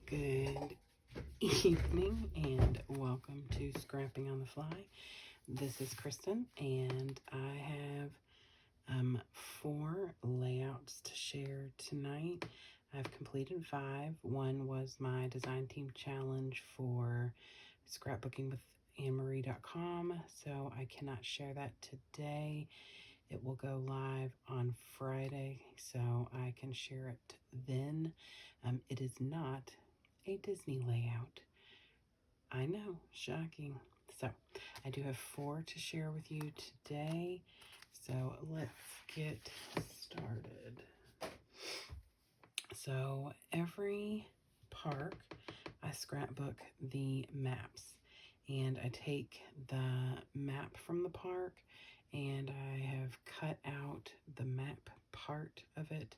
Good evening and welcome to Scrapping on the Fly. This is Kristen and I have 4 layouts to share tonight. I've completed 5. One was my design team challenge for scrapbooking with AnnMarie.com, so I cannot share that today. It will go live on Friday, so I can share it then. It is not a Disney layout. I know, shocking. So I do have 4 to share with you today. So let's get started. So every park, I scrapbook the maps, and I take the map from the park and I have cut out the map part of it.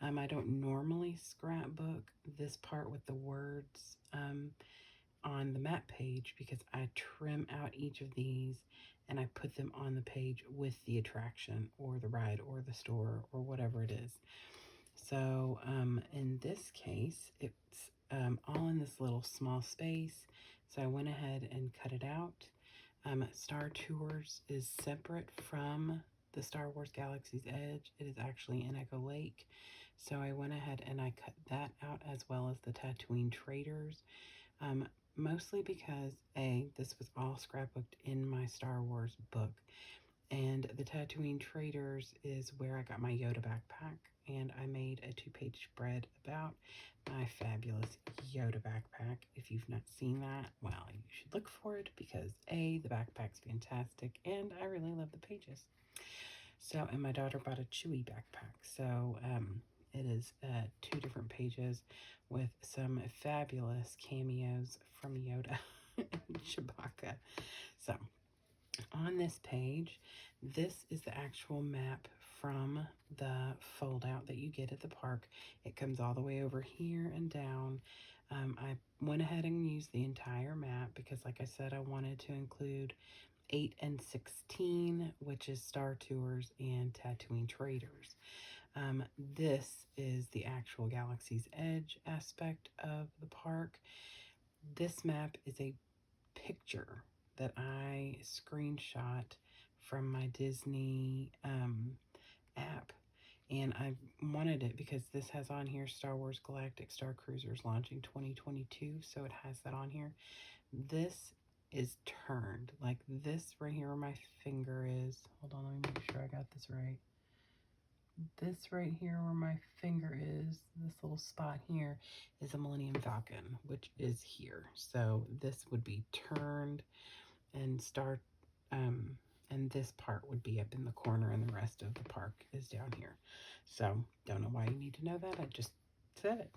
I don't normally scrapbook this part with the words on the map page because I trim out each of these and I put them on the page with the attraction or the ride or the store or whatever it is. So in this case, it's all in this little small space. So I went ahead and cut it out. Star Tours is separate from the Star Wars Galaxy's Edge. It is actually in Echo Lake. So I went ahead and I cut that out as well as the Tatooine Traders. Mostly because this was all scrapbooked in my Star Wars book. And the Tatooine Traders is where I got my Yoda backpack, and I made a 2-page spread about my fabulous Yoda backpack. If you've not seen that, well, you should look for it because the backpack's fantastic, and I really love the pages. So, and my daughter bought a Chewy backpack, so it is 2 different pages with some fabulous cameos from Yoda and Chewbacca. So, on this page, this is the actual map from the fold out that you get at the park. It comes all the way over here and down. I went ahead and used the entire map because, like I said, I wanted to include 8 and 16, which is Star Tours and Tatooine Traders. This is the actual Galaxy's Edge aspect of the park. This map is a picture that I screenshot from my Disney app, and I wanted it because this has on here Star Wars Galactic Star Cruisers launching 2022, so it has that on here. This is turned like this right here where my finger is. Hold on, let me make sure I got this right. This right here where my finger is, this little spot here, is a Millennium Falcon, which is here. So this would be turned and and this part would be up in the corner and the rest of the park is down here. So don't know why you need to know that, I just said it.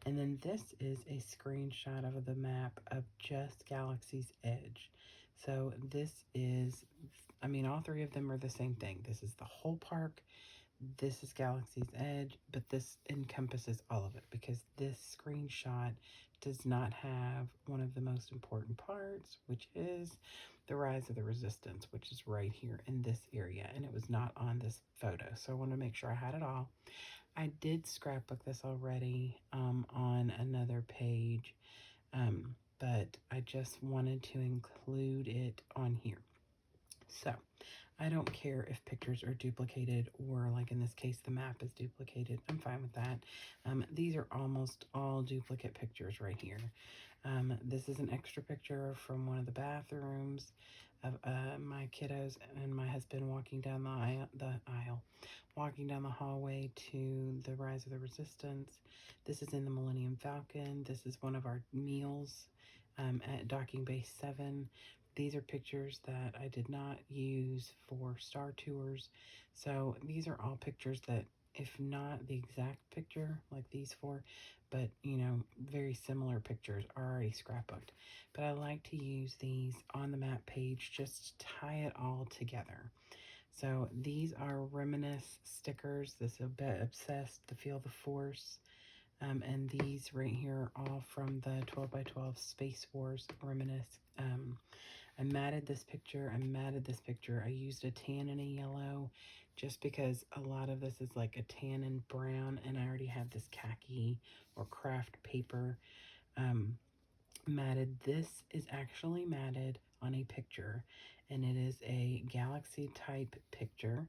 And then this is a screenshot of the map of just Galaxy's Edge. So this is, I mean, all 3 of them are the same thing. This is the whole park. This is Galaxy's Edge, but this encompasses all of it because this screenshot does not have one of the most important parts, which is the Rise of the Resistance, which is right here in this area, and it was not on this photo, so I wanted to make sure I had it all. I did scrapbook this already on another page, but I just wanted to include it on here. So I don't care if pictures are duplicated or, like in this case, the map is duplicated. I'm fine with that. These are almost all duplicate pictures right here. This is an extra picture from one of the bathrooms of my kiddos and my husband walking down walking down the hallway to the Rise of the Resistance. This is in the Millennium Falcon. This is one of our meals at Docking Bay 7. These are pictures that I did not use for Star Tours. So these are all pictures that, if not the exact picture like these 4, but you know, very similar pictures are already scrapbooked. But I like to use these on the map page just to tie it all together. So these are Reminisce stickers. This is a bit Obsessed, the Feel the Force. And these right here are all from the 12 by 12 Space Wars Reminisce. I matted this picture. I used a tan and a yellow just because a lot of this is like a tan and brown, and I already have this khaki or craft paper matted. This is actually matted on a picture, and it is a galaxy type picture.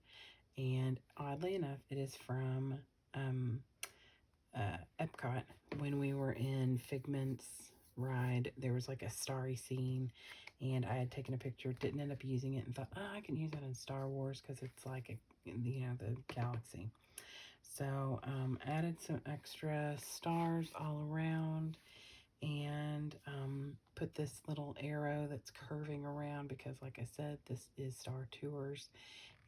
And oddly enough, it is from Epcot. When we were in Figment's ride, there was like a starry scene, and I had taken a picture, didn't end up using it, and thought, oh, I can use that in Star Wars because it's like the galaxy. So added some extra stars all around, and put this little arrow that's curving around because, like I said, this is Star Tours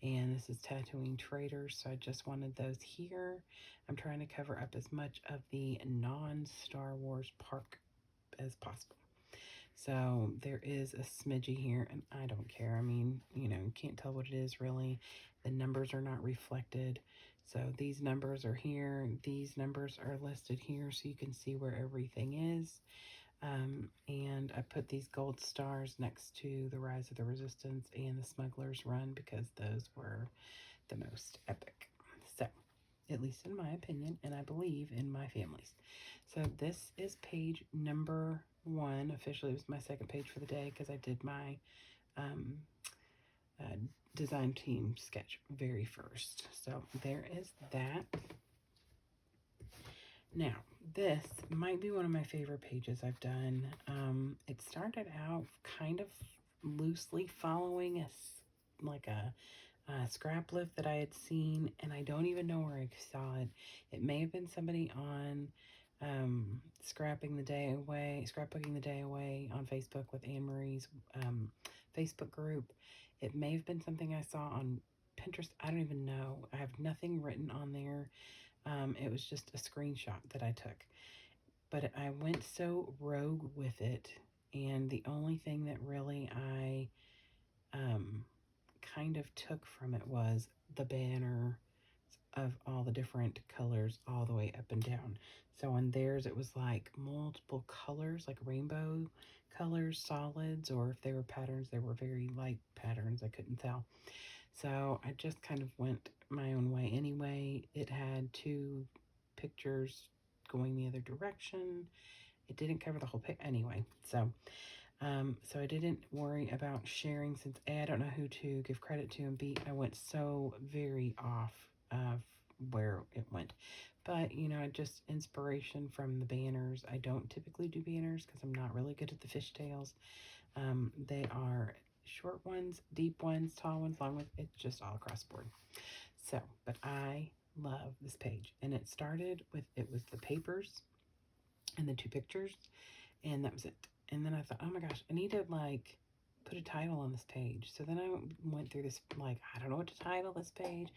and this is Tatooine Traders, so I just wanted those here. I'm trying to cover up as much of the non-Star Wars park as possible. So there is a smidgy here, and I don't care. I mean, you can't tell what it is really. The numbers are not reflected. So these numbers are here. These numbers are listed here so you can see where everything is. And I put these gold stars next to the Rise of the Resistance and the Smuggler's Run because those were the most epic. So, at least in my opinion, and I believe in my family's. So this is page number 1. Officially, it was my second page for the day because I did my um, uh, design team sketch very first. So there is that. Now, this might be one of my favorite pages I've done. It started out kind of loosely following a scrap lift that I had seen, and I don't even know where I saw it. It may have been somebody on scrapping the day away, scrapbooking the day away on Facebook with Anne Marie's Facebook group. It may have been something I saw on Pinterest. I don't even know. I have nothing written on there. It was just a screenshot that I took. But I went so rogue with it, and the only thing that really I kind of took from it was the banner of all the different colors all the way up and down. So on theirs, it was like multiple colors, like rainbow colors, solids, or if they were patterns, they were very light patterns. I couldn't tell. So I just kind of went my own way anyway. It had 2 pictures going the other direction. It didn't cover the whole pic anyway. So I didn't worry about sharing since A, I don't know who to give credit to, and B, I went so very off of where it went. But, just inspiration from the banners. I don't typically do banners because I'm not really good at the fishtails. They are short ones, deep ones, tall ones, long ones. It's just all across the board. So, but I love this page. And it started with, it was the papers and the 2 pictures, and that was it. And then I thought, oh my gosh, I need to put a title on this page. So then I went through this, I don't know what to title this page.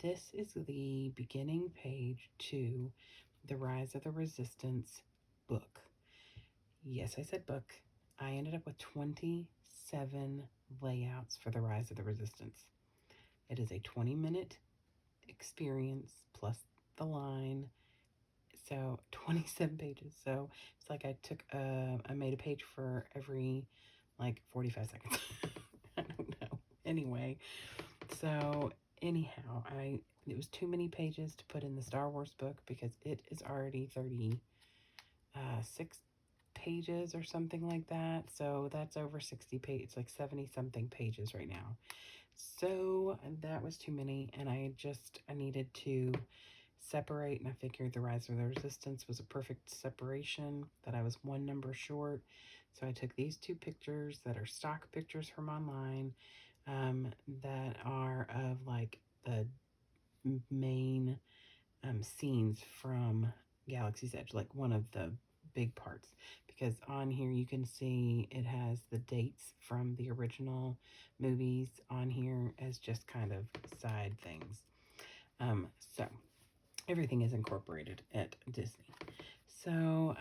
This is the beginning page to the Rise of the Resistance book. Yes, I said book. I ended up with 27 layouts for the Rise of the Resistance. It is a 20-minute experience plus the line. So 27 pages. So it's like I made a page for every 45 seconds. I don't know. Anyway, so anyhow, it was too many pages to put in the Star Wars book because it is already 36 pages or something like that. So that's over 60 pages, like 70 something pages right now. So that was too many, and I needed to separate, and I figured the Rise of the Resistance was a perfect separation, that I was 1 number short. So I took these 2 pictures that are stock pictures from online, that are of the main scenes from Galaxy's Edge, like one of the big parts, because on here you can see it has the dates from the original movies on here as just kind of side things. So everything is incorporated at Disney. So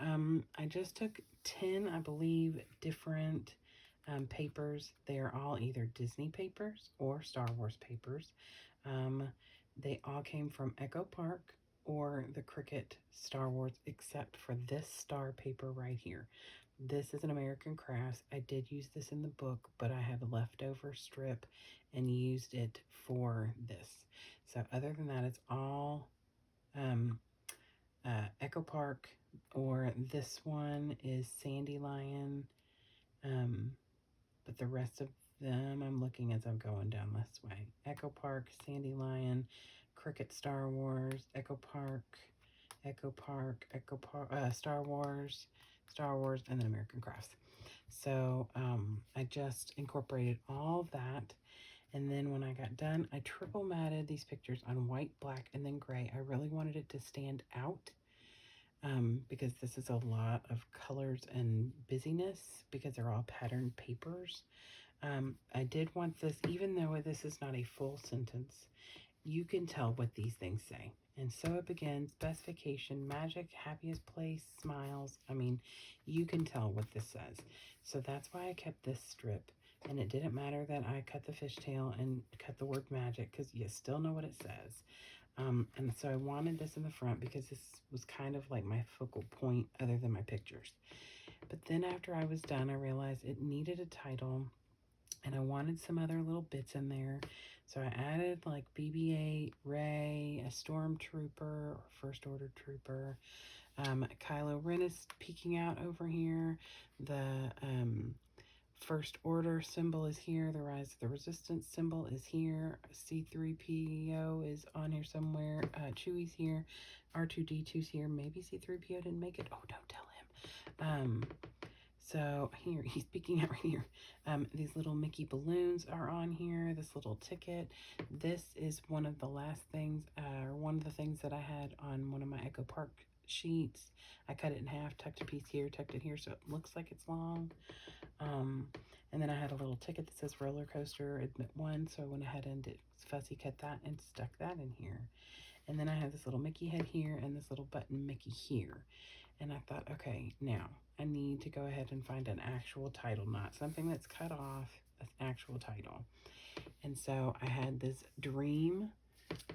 I just took 10, I believe, different papers. They are all either Disney papers or Star Wars papers. They all came from Echo Park or the Cricket Star Wars, except for this star paper right here. This is an American Crafts. I did use this in the book, but I have a leftover strip and used it for this. So other than that, it's all Echo Park Or this one is Sandy Lion. But the rest of them, I'm looking as I'm going down this way. Echo Park, Sandy Lion, Cricket Star Wars, Echo Park, Star Wars, and then American Crafts. So I just incorporated all of that. And then when I got done, I triple matted these pictures on white, black, and then gray. I really wanted it to stand out because this is a lot of colors and busyness because they're all patterned papers. I did want this, even though this is not a full sentence, you can tell what these things say. And so it begins, specification, magic, happiest place, smiles. I mean, you can tell what this says. So that's why I kept this strip. And it didn't matter that I cut the fishtail and cut the word magic because you still know what it says. And so I wanted this in the front because this was kind of like my focal point other than my pictures. But then after I was done, I realized it needed a title and I wanted some other little bits in there. So I added like BB-8, Rey, a stormtrooper or first order trooper. Kylo Ren is peeking out over here. The First Order symbol is here. The Rise of the Resistance symbol is here. C-3PO is on here somewhere. Chewie's here. R2-D2's here. Maybe C-3PO didn't make it. Oh, don't tell him. So here, he's peeking out right here. These little Mickey balloons are on here. This little ticket. This is one of the last things, or one of the things that I had on one of my Echo Park sheets. I cut it in half, tucked a piece here, tucked it here, so it looks like it's long. And then I had a little ticket that says roller coaster, admit one. So I went ahead and did fussy cut that and stuck that in here. And then I have this little Mickey head here and this little button Mickey here. And I thought, okay, now I need to go ahead and find an actual title, not something that's cut off, an actual title. And so I had this dream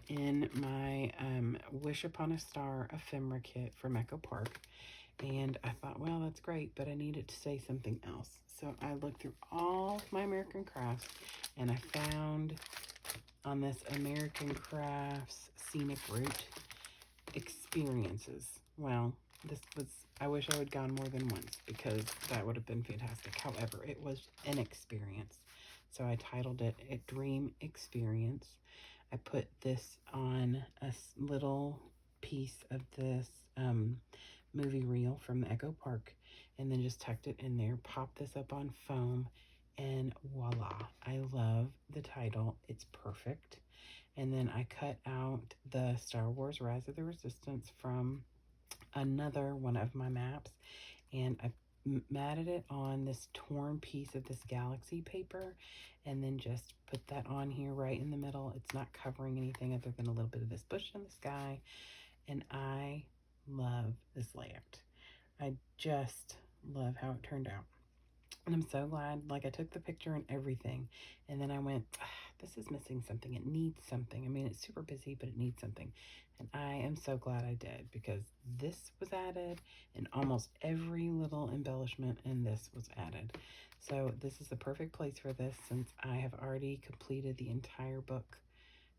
in my Wish Upon a Star ephemera kit from Echo Park. And I thought, well, that's great, but I needed to say something else. So I looked through all my American Crafts and I found on this American Crafts Scenic Route experiences. Well, this was, I wish I had gone more than once because that would have been fantastic. However, it was an experience. So I titled it A Dream Experience. I put this on a little piece of this movie reel from the Echo Park and then just tucked it in there, popped this up on foam, and voila. I love the title. It's perfect. And then I cut out the Star Wars Rise of the Resistance from another one of my maps and I matted it on this torn piece of this galaxy paper and then just put that on here right in the middle. It's not covering anything other than a little bit of this bush in the sky, and I love this layout. I just love how it turned out. And I'm so glad, like I took the picture and everything, and then I went, this is missing something. It needs something. I mean, it's super busy, but it needs something. And I am so glad I did because this was added and almost every little embellishment in this was added. So this is the perfect place for this since I have already completed the entire book.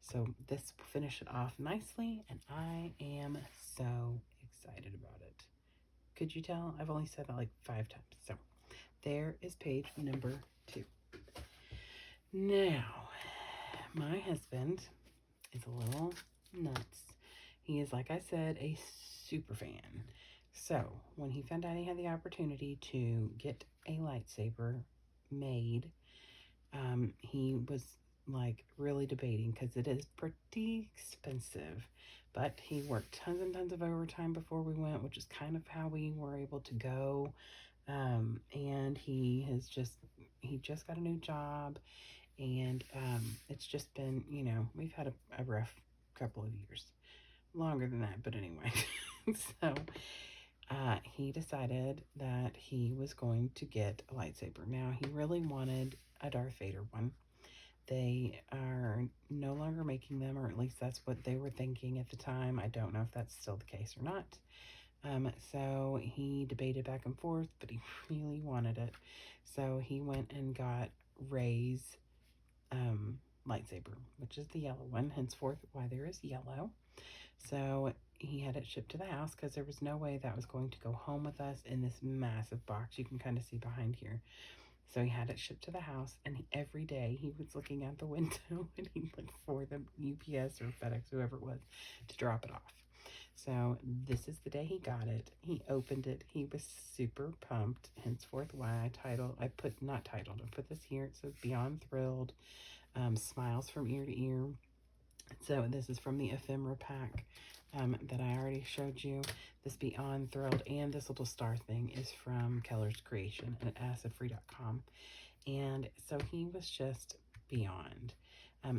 So this will finish it off nicely, and I am so excited about it. Could you tell? I've only said that like 5 times. So there is page number 2. Now, my husband is a little nuts. He is, like I said, a super fan. So when he found out he had the opportunity to get a lightsaber made, he was like really debating because it is pretty expensive. But he worked tons and tons of overtime before we went, which is kind of how we were able to go. And he just got a new job, and it's just been, you know, we've had a rough couple of years, longer than that, but anyway. So he decided that he was going to get a lightsaber. Now he really wanted a Darth Vader one. They are no longer making them, or at least that's what they were thinking at the time. I don't know if that's still the case or not. So he debated back and forth, but he really wanted it. So he went and got Rey's lightsaber, which is the yellow one, henceforth why there is yellow. So he had it shipped to the house because there was no way that was going to go home with us in this massive box. You can kind of see behind here. So he had it shipped to the house, and every day he was looking out the window and he'd look for the UPS or FedEx, whoever it was, to drop it off. So this is the day he got it. He opened it. He was super pumped. Henceforth, why I put, not titled, I put this here. It says Beyond Thrilled, Smiles from Ear to Ear. So this is from the ephemera pack that I already showed you. This Beyond Thrilled and this little star thing is from Keller's Creation at acidfree.com. And so he was just beyond.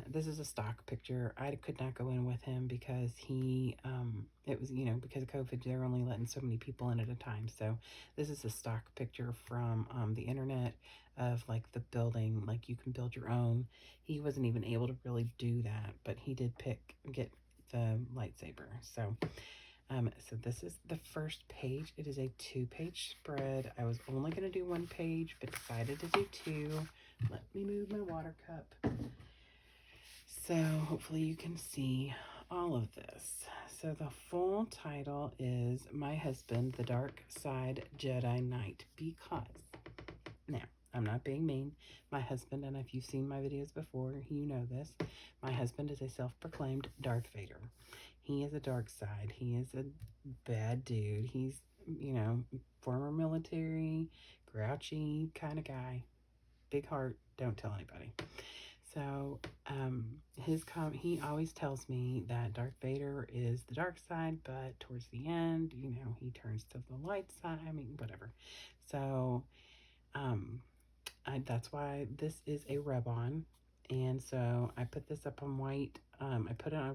This is a stock picture. I could not go in with him because it was, because of COVID, they're only letting so many people in at a time. So this is a stock picture from the internet of like the building, like you can build your own. He wasn't even able to really do that, but he did get the lightsaber. So this is the first page. It is a 2-page spread. I was only going to do 1 page, but decided to do 2. Let me move my water cup. So hopefully you can see all of this. So the full title is My Husband, the Dark Side Jedi Knight, because, now, I'm not being mean. My husband, and if you've seen my videos before, you know this. My husband is a self-proclaimed Darth Vader. He is a dark side. He is a bad dude. He's, former military, grouchy kind of guy. Big heart, don't tell anybody. So, he always tells me that Darth Vader is the dark side, but towards the end, he turns to the light side. I mean, whatever. So, that's why this is a rub-on. And so I put this up on white. I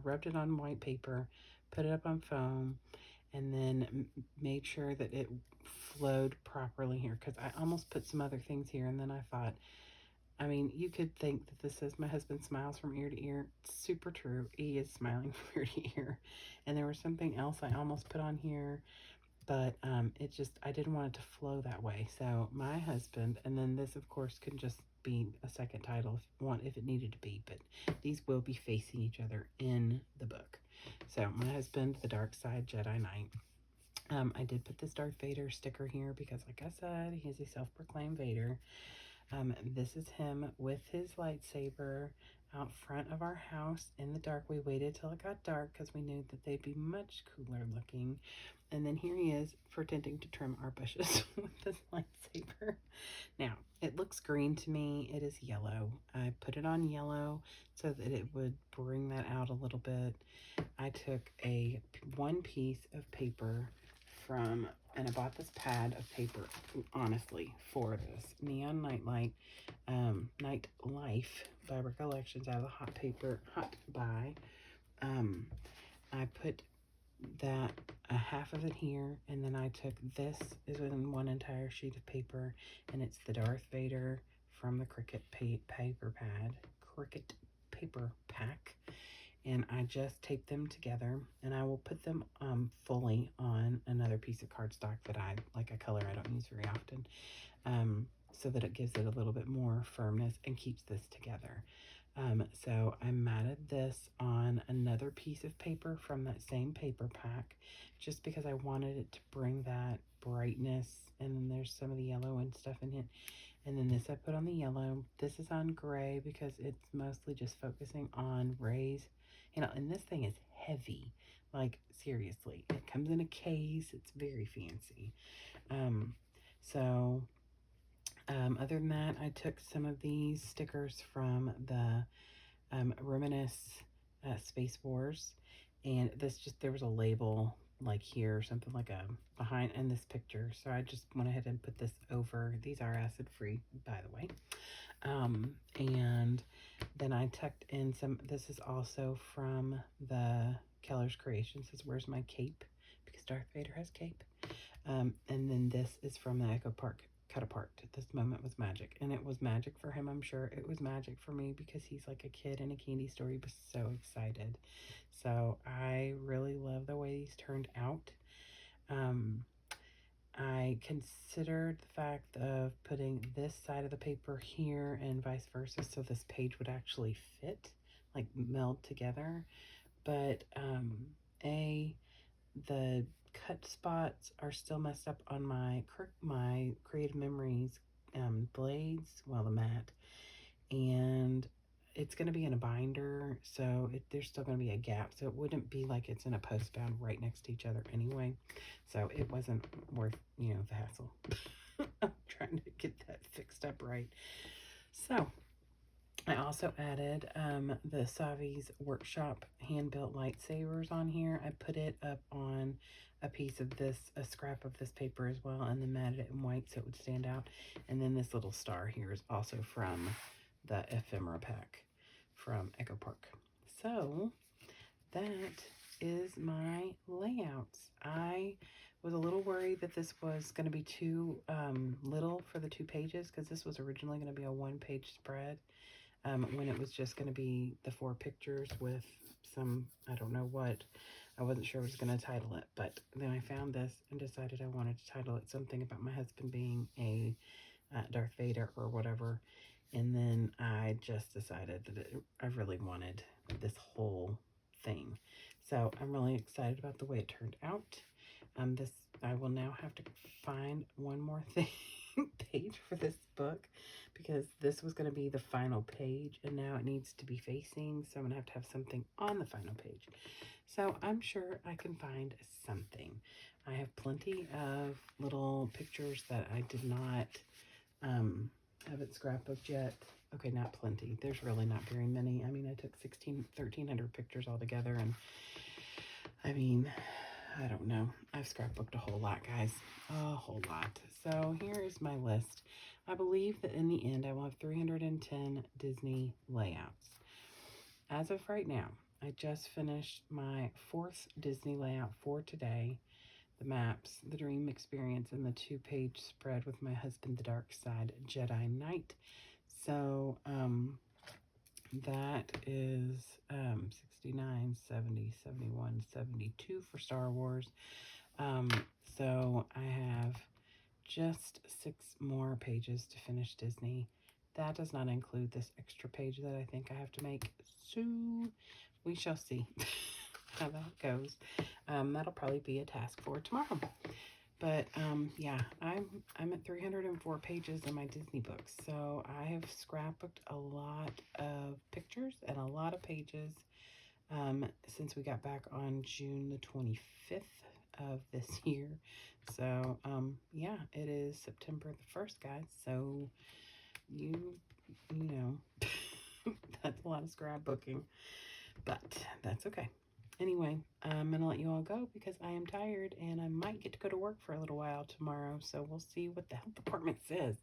rubbed it on white paper, put it up on foam, and then made sure that it flowed properly here, because I almost put some other things here, and then I thought, I mean, you could think that this says my husband smiles from ear to ear. It's super true. He is smiling from ear to ear. And there was something else I almost put on here, but I didn't want it to flow that way. So my husband, and then this of course can just be a second title if it needed to be, but these will be facing each other in the book. So my husband, the dark side Jedi Knight. I did put this Darth Vader sticker here because, like I said, he's a self-proclaimed Vader. This is him with his lightsaber out front of our house in the dark. We waited till it got dark because we knew that they'd be much cooler looking. And then here he is pretending to trim our bushes with this lightsaber. Now, it looks green to me. It is yellow. I put it on yellow so that it would bring that out a little bit. I took one piece of paper and I bought this pad of paper, honestly, for this Neon Nightlight, Night Life by Recollections, out of the Hot Buy. I put that half of it here, and then I took this is in one entire sheet of paper, and it's the Darth Vader from the Cricut paper pack, and I just taped them together, and I will put them fully on another piece of cardstock that I like, a color I don't use very often, so that it gives it a little bit more firmness and keeps this together. So I matted this on another piece of paper from that same paper pack, just because I wanted it to bring that brightness, and then there's some of the yellow and stuff in it. And then this I put on the yellow. This is on gray because it's mostly just focusing on Rey's, and this thing is heavy, like seriously. It comes in a case, it's very fancy. So other than that, I took some of these stickers from the Reminisce Space Wars, and there was a label like here, something like a behind in this picture, so I just went ahead and put this over. These are acid free, by the way. And then I tucked in this is also from the Keller's Creations. This is Where's My Cape, because Darth Vader has cape. And then this is from the Echo Park Cut Apart. This moment was magic, and it was magic for him. I'm sure it was magic for me because he's like a kid in a candy store. He was so excited. So I really love the way these turned out. I considered the fact of putting this side of the paper here and vice versa, so this page would actually fit, like meld together. But The cut spots are still messed up on my Creative Memories blades, well, the mat, and it's going to be in a binder, so there's still going to be a gap, so it wouldn't be like it's in a post bound right next to each other anyway, so it wasn't worth, the hassle. I'm trying to get that fixed up right. So I also added the Savi's Workshop hand-built lightsabers on here. I put it up on a piece of this, a scrap of this paper as well, and then matted it in white so it would stand out. And then this little star here is also from the ephemera pack from Echo Park. So that is my layouts. I was a little worried that this was going to be too little for the 2 pages, because this was originally going to be a 1-page spread. When it was just going to be the 4 pictures with some, I don't know what, I wasn't sure I was going to title it, but then I found this and decided I wanted to title it something about my husband being a Darth Vader or whatever, and then I just decided that I really wanted this whole thing. So I'm really excited about the way it turned out. I will now have to find one more thing page for this book, because this was going to be the final page and now it needs to be facing, so I'm going to have something on the final page. So I'm sure I can find something. I have plenty of little pictures that I did not haven't scrapbooked yet. Okay, not plenty. There's really not very many. I mean, I took 1,300 pictures altogether, and I mean, I don't know. I've scrapbooked a whole lot, guys. A whole lot. So here is my list. I believe that in the end, I will have 310 Disney layouts. As of right now, I just finished my 4th Disney layout for today. The maps, the dream experience, and the 2-page spread with my husband, the dark side Jedi Knight. So, that is 69, 70, 71, 72 for Star Wars. So I have just 6 more pages to finish Disney. That does not include this extra page that I think I have to make. So we shall see how that goes. That'll probably be a task for tomorrow. But yeah, I'm at 304 pages in my Disney books, so I have scrapbooked a lot of pictures and a lot of pages since we got back on June the 25th of this year. So yeah, it is September the 1st, guys. So you know that's a lot of scrapbooking, but that's okay. Anyway, I'm going to let you all go because I am tired and I might get to go to work for a little while tomorrow. So we'll see what the health department says.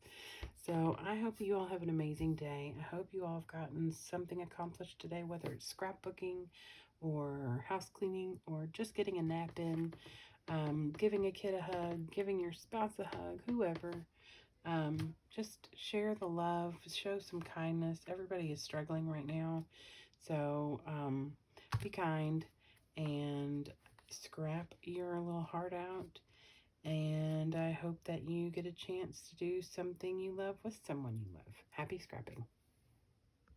So I hope you all have an amazing day. I hope you all have gotten something accomplished today, whether it's scrapbooking or house cleaning or just getting a nap in, giving a kid a hug, giving your spouse a hug, whoever. Just share the love, show some kindness. Everybody is struggling right now. So be kind and scrap your little heart out, and I hope that you get a chance to do something you love with someone you love. Happy scrapping.